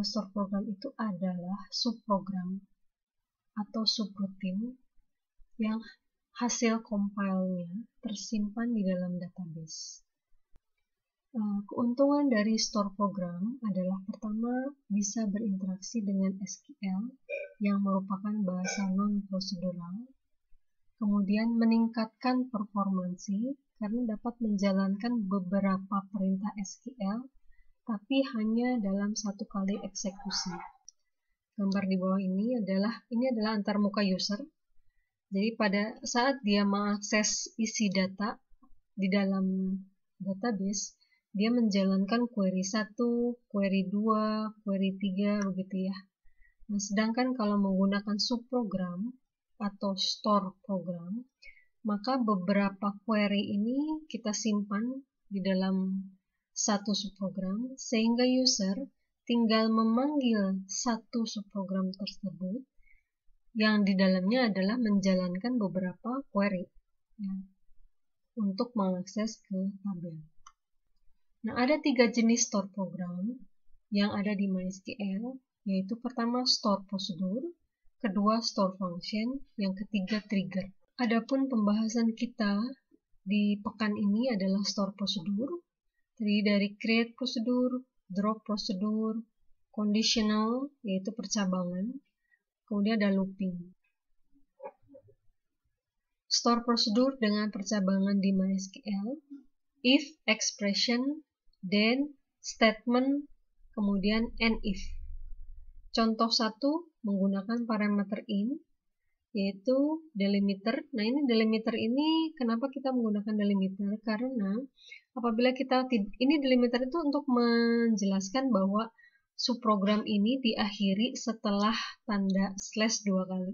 store program itu adalah subprogram atau subroutine yang hasil compile-nya tersimpan di dalam database. Keuntungan dari store program adalah pertama bisa berinteraksi dengan SQL yang merupakan bahasa non-prosedural, kemudian meningkatkan performansi karena dapat menjalankan beberapa perintah SQL tapi hanya dalam satu kali eksekusi. Gambar di bawah ini adalah antarmuka user. Jadi pada saat dia mengakses isi data di dalam database, dia menjalankan query 1, query 2, query 3, begitu ya. Nah, sedangkan kalau menggunakan subprogram atau store program, maka beberapa query ini kita simpan di dalam satu subprogram, sehingga user tinggal memanggil satu subprogram tersebut yang di dalamnya adalah menjalankan beberapa query ya, untuk mengakses ke tabel. Nah, ada 3 jenis store program yang ada di MySQL, yaitu pertama store prosedur, kedua store function, yang ketiga trigger. Adapun pembahasan kita di pekan ini adalah store prosedur, terdiri dari create prosedur, drop prosedur, conditional, yaitu percabangan, kemudian ada looping. Store prosedur dengan percabangan di MySQL, if expression, then statement, kemudian and if. Contoh 1 menggunakan parameter in, yaitu delimiter. Nah, ini delimiter ini kenapa kita menggunakan delimiter? Karena apabila ini delimiter itu untuk menjelaskan bahwa subprogram ini diakhiri setelah tanda slash 2 kali.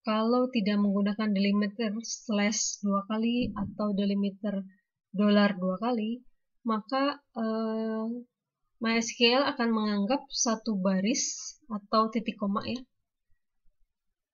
Kalau tidak menggunakan delimiter slash 2 kali atau delimiter $2 kali, maka MySQL akan menganggap satu baris atau titik koma ya.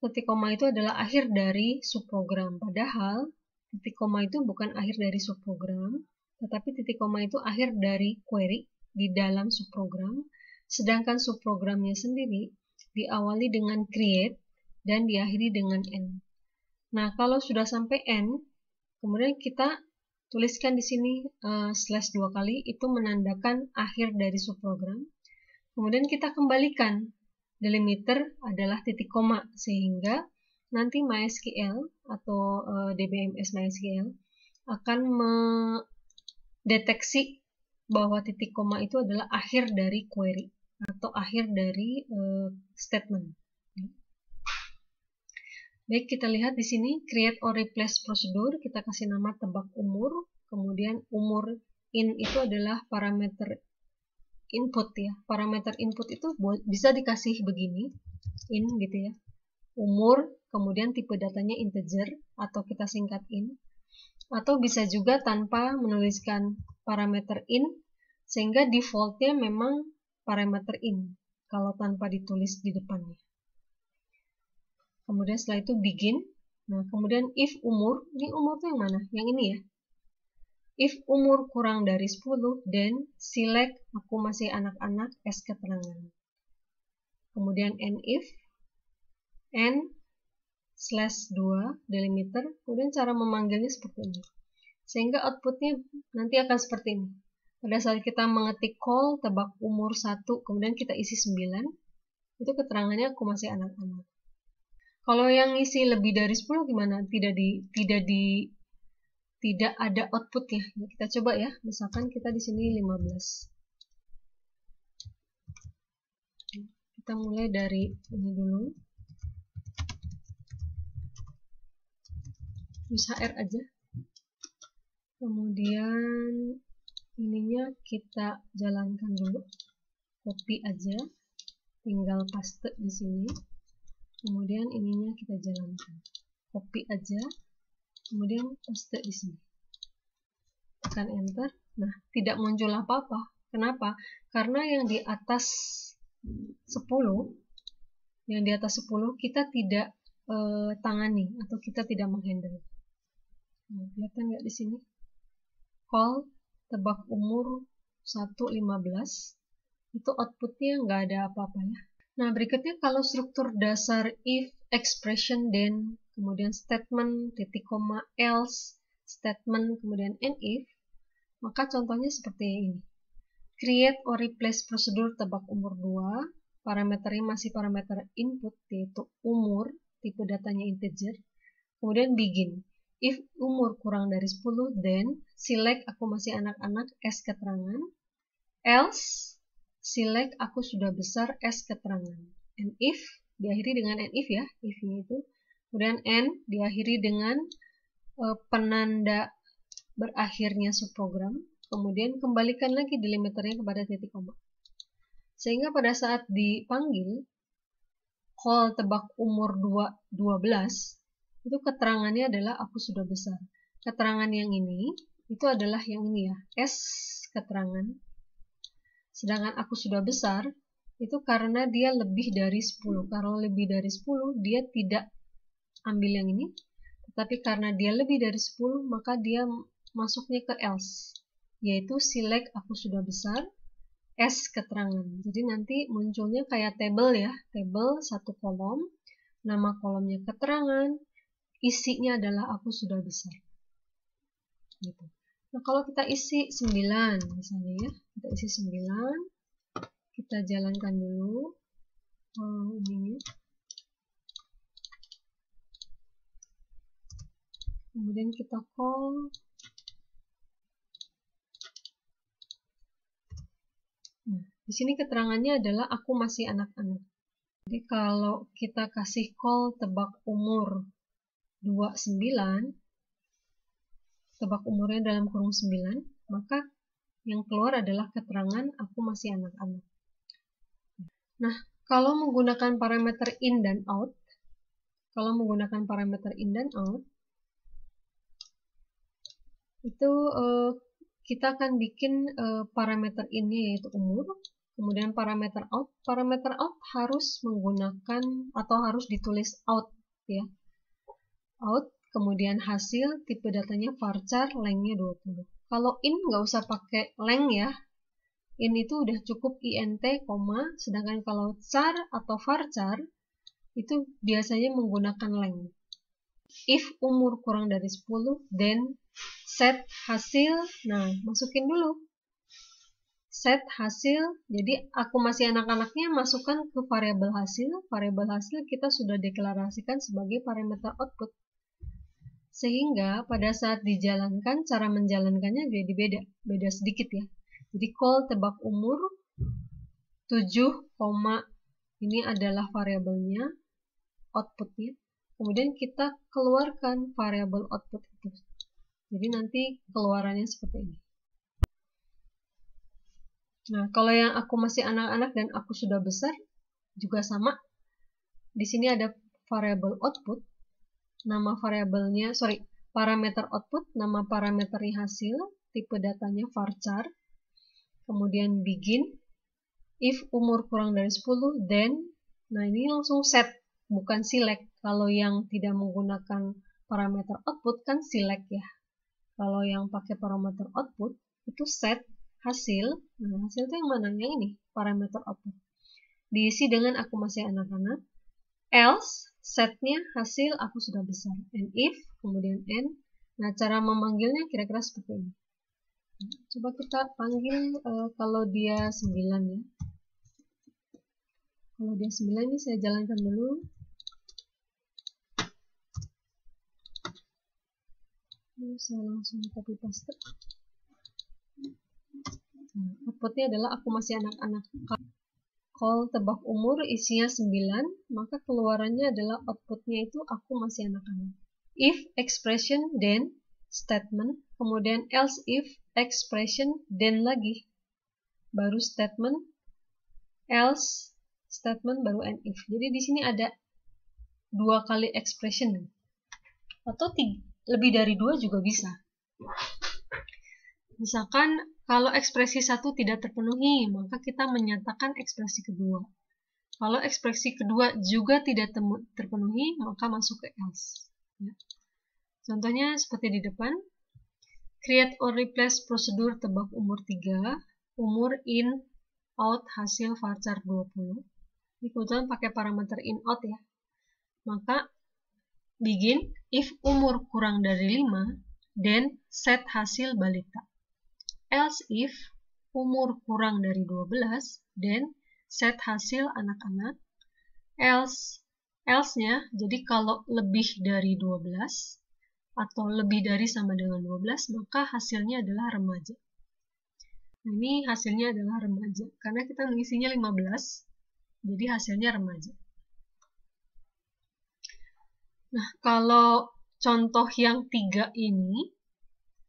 Titik koma itu adalah akhir dari subprogram. Padahal titik koma itu bukan akhir dari subprogram, tetapi titik koma itu akhir dari query di dalam subprogram. Sedangkan subprogramnya sendiri diawali dengan create dan diakhiri dengan end. Nah, kalau sudah sampai end, kemudian kita tuliskan di sini slash 2 kali, itu menandakan akhir dari subprogram. Kemudian kita kembalikan delimiter adalah titik koma, sehingga nanti MySQL atau DBMS MySQL akan mendeteksi bahwa titik koma itu adalah akhir dari query atau akhir dari statement. Baik, kita lihat di sini create or replace prosedur, kita kasih nama tebak umur, kemudian umur in itu adalah parameter input ya. Parameter input itu bisa dikasih begini, in gitu ya. Umur, kemudian tipe datanya integer atau kita singkat in. Atau bisa juga tanpa menuliskan parameter in, sehingga defaultnya memang parameter in kalau tanpa ditulis di depannya. Kemudian setelah itu begin. Nah, kemudian if umur, ini umur tuh yang mana? Yang ini ya. If umur kurang dari 10, then select aku masih anak-anak as keterangan. Kemudian and if, and slash 2 delimiter, kemudian cara memanggilnya seperti ini. Sehingga outputnya nanti akan seperti ini. Pada saat kita mengetik call tebak umur 1, kemudian kita isi 9, itu keterangannya aku masih anak-anak. Kalau yang isi lebih dari 10 gimana? Tidak ada outputnya. Kita coba ya. Misalkan kita di sini 15. Kita mulai dari ini dulu. Use HR aja. Kemudian ininya kita jalankan dulu. Copy aja. Tinggal paste di sini. Kemudian ininya kita jalankan. Copy aja. Kemudian paste di sini. Tekan enter. Nah, tidak muncul apa-apa. Kenapa? Karena yang di atas 10, kita tidak tangani atau kita tidak menghandle. Nah, kelihatan nggak di sini? Call tebak umur 1 15. itu outputnya nggak ada apa-apa ya. Nah, berikutnya kalau struktur dasar if, expression, then, kemudian statement, titik koma, else, statement, kemudian and if, maka contohnya seperti ini. Create or replace prosedur tebak umur 2, parameternya masih parameter input, yaitu umur, tipe datanya integer, kemudian begin. If umur kurang dari 10, then select aku masih anak-anak as keterangan, else select aku sudah besar as keterangan. And if diakhiri dengan and if ya, if-nya itu. Kemudian and diakhiri dengan penanda berakhirnya subprogram. Kemudian kembalikan lagi delimiternya kepada titik koma. Sehingga pada saat dipanggil call tebak umur 12 itu keterangannya adalah aku sudah besar. Keterangan yang ini itu adalah yang ini ya, S keterangan. Sedangkan aku sudah besar, itu karena dia lebih dari 10. Kalau lebih dari 10, dia tidak ambil yang ini. Tetapi karena dia lebih dari 10, maka dia masuknya ke else. Yaitu select aku sudah besar, S keterangan. Jadi nanti munculnya kayak table ya. Table satu kolom, nama kolomnya keterangan, isinya adalah aku sudah besar. Gitu. Nah, kalau kita isi 9 misalnya ya, kita isi 9, kita jalankan dulu ini. Kemudian kita call. Nah, di sini keterangannya adalah aku masih anak-anak. Jadi kalau kita kasih call tebak umur 29, tebak umurnya dalam kurung 9, maka yang keluar adalah keterangan aku masih anak-anak. Nah, kalau menggunakan parameter in dan out, itu kita akan bikin parameter in-nya yaitu umur, kemudian parameter out. Parameter out harus menggunakan atau harus ditulis out ya. Out, kemudian hasil, tipe datanya varchar, lengthnya 20. Kalau in nggak usah pakai length ya. In itu udah cukup int, sedangkan kalau char atau varchar itu biasanya menggunakan length. If umur kurang dari 10, then set hasil. Nah, masukin dulu. Set hasil, jadi aku masih anak-anaknya masukkan ke variabel hasil. Variabel hasil kita sudah deklarasikan sebagai parameter output. Sehingga pada saat dijalankan, cara menjalankannya jadi beda sedikit ya. Jadi call tebak umur 7, ini adalah variabelnya, outputnya. Kemudian kita keluarkan variabel output itu. Jadi nanti keluarannya seperti ini. Nah, kalau yang aku masih anak-anak dan aku sudah besar, juga sama. Di sini ada variabel output. Nama variabelnya, parameter output, nama parameternya hasil, tipe datanya varchar, kemudian begin, if umur kurang dari 10, then, nah ini langsung set, bukan select. Kalau yang tidak menggunakan parameter output kan select ya. Kalau yang pakai parameter output, itu set, hasil, nah hasil itu yang mana? Yang ini, parameter output. Diisi dengan aku masih anak-anak, else, setnya hasil aku sudah besar, and if, kemudian and. Nah, cara memanggilnya kira-kira seperti ini. Coba kita panggil kalau dia 9 ya. Kalau dia 9 ini saya jalankan dulu. Ini saya langsung copy paste. Nah, outputnya adalah aku masih anak-anak. Call tebak umur isinya 9, maka keluarannya adalah outputnya itu aku masih anak-anak. If, expression, then, statement, kemudian else if, expression, then lagi. Baru statement, else, statement, baru and if. Jadi di sini ada 2 kali expression. Atau lebih dari 2 juga bisa. Misalkan kalau ekspresi 1 tidak terpenuhi, maka kita menyatakan ekspresi kedua. Kalau ekspresi kedua juga tidak terpenuhi, maka masuk ke else. Ya. Contohnya seperti di depan. Create or replace prosedur tebak umur 3, umur in out hasil varchar 20. Ini kebetulan pakai parameter in out ya. Maka begin if umur kurang dari 5, then set hasil balita. Else if umur kurang dari 12, then set hasil anak-anak. Else-nya, jadi kalau lebih dari 12 atau lebih dari sama dengan 12, maka hasilnya adalah remaja. Nah, ini hasilnya adalah remaja karena kita mengisinya 15, jadi hasilnya remaja. Nah, kalau contoh yang 3 ini,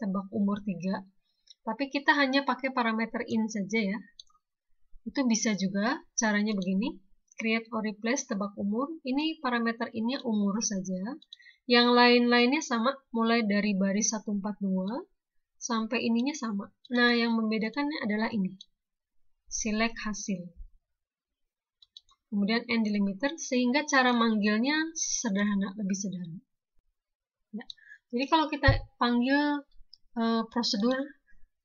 tebak umur 3, tapi kita hanya pakai parameter in saja ya. Itu bisa juga, caranya begini, create or replace tebak umur, ini parameter innya umur saja. Yang lain-lainnya sama, mulai dari baris 142, sampai ininya sama. Nah, yang membedakannya adalah ini, select hasil. Kemudian end delimiter, sehingga cara manggilnya sederhana, lebih sederhana. Ya. Jadi kalau kita panggil prosedur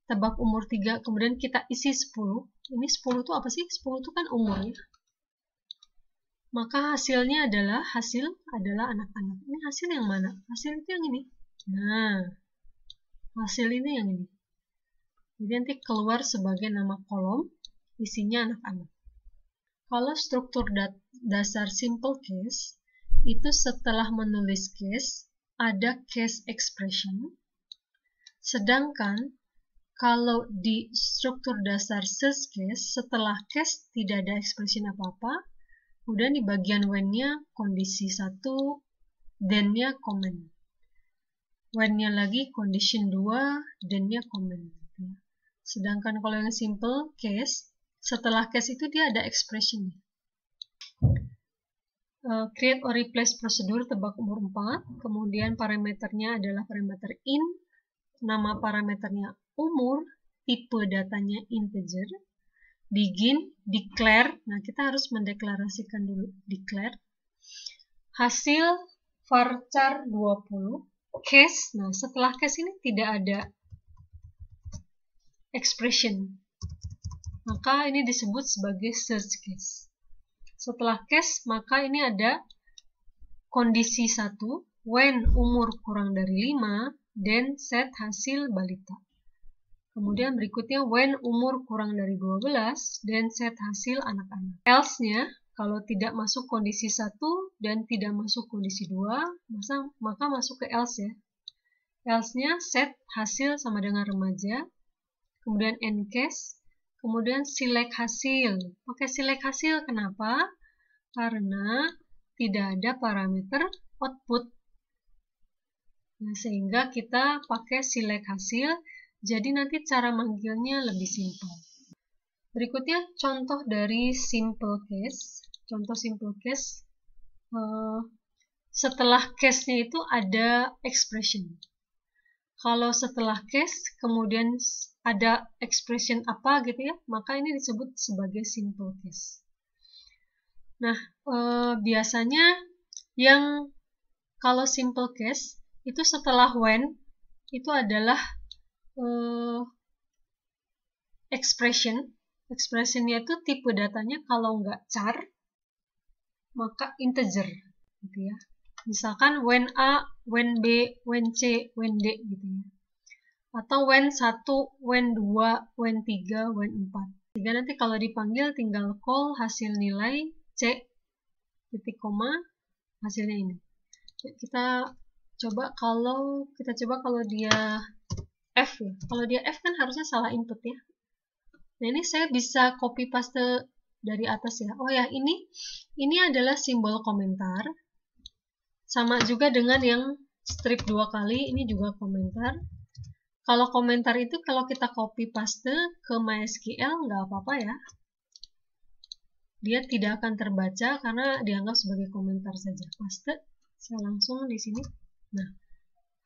tebak umur 3, kemudian kita isi 10, ini 10 itu apa sih? 10 itu kan umur ya. Maka hasilnya adalah anak-anak. Ini hasil yang mana? Hasil itu yang ini. Nah, hasil ini yang ini. Jadi nanti keluar sebagai nama kolom, isinya anak-anak. Kalau struktur dasar simple case, itu setelah menulis case, ada case expression. Sedangkan kalau di struktur dasar search case, setelah case tidak ada expression apa-apa, kemudian di bagian when-nya kondisi 1, then-nya comment. When-nya lagi condition 2, then-nya comment. Sedangkan kalau yang simple case, setelah case itu dia ada expression. Create or replace prosedur tebak umur 4, kemudian parameternya adalah parameter in, nama parameternya umur, tipe datanya integer, begin, declare, nah kita harus mendeklarasikan dulu, declare, hasil varchar 20, case, nah setelah case ini tidak ada expression, maka ini disebut sebagai search case. Setelah case, maka ini ada kondisi 1, when umur kurang dari 5, then set hasil balita. Kemudian berikutnya when umur kurang dari 12, then set hasil anak-anak. Else-nya, kalau tidak masuk kondisi 1 dan tidak masuk kondisi 2, maka masuk ke else ya. Else-nya set hasil sama dengan remaja, kemudian end case, kemudian select hasil. Pakai select hasil kenapa? Karena tidak ada parameter output. Nah, sehingga kita pakai select hasil. Jadi nanti cara manggilnya lebih simpel. Berikutnya contoh dari simple case. Contoh simple case, setelah case-nya itu ada expression. Kalau setelah case kemudian ada expression apa gitu ya, maka ini disebut sebagai simple case. Nah, biasanya yang kalau simple case itu setelah when itu adalah expressionnya itu tipe datanya kalau nggak char maka integer gitu ya. Misalkan when A, when B, when C, when D gitu ya. Atau when 1, when 2, when 3, when 4. Sehingga nanti kalau dipanggil tinggal call hasil nilai C titik koma hasilnya ini. Kita coba kalau dia F ya. Kalau dia F kan harusnya salah input ya. Nah, ini saya bisa copy paste dari atas ya. Oh ya, ini adalah simbol komentar. Sama juga dengan yang strip 2 kali, ini juga komentar. Kalau komentar itu kalau kita copy paste ke MySQL nggak apa-apa ya. Dia tidak akan terbaca karena dianggap sebagai komentar saja. Paste, saya langsung di sini. Nah,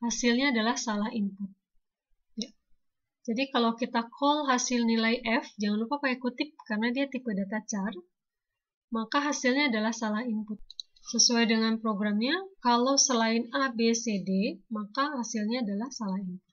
hasilnya adalah salah input. Jadi kalau kita call hasil nilai F, jangan lupa pakai kutip karena dia tipe data char, maka hasilnya adalah salah input. Sesuai dengan programnya, kalau selain A, B, C, D, maka hasilnya adalah salah input.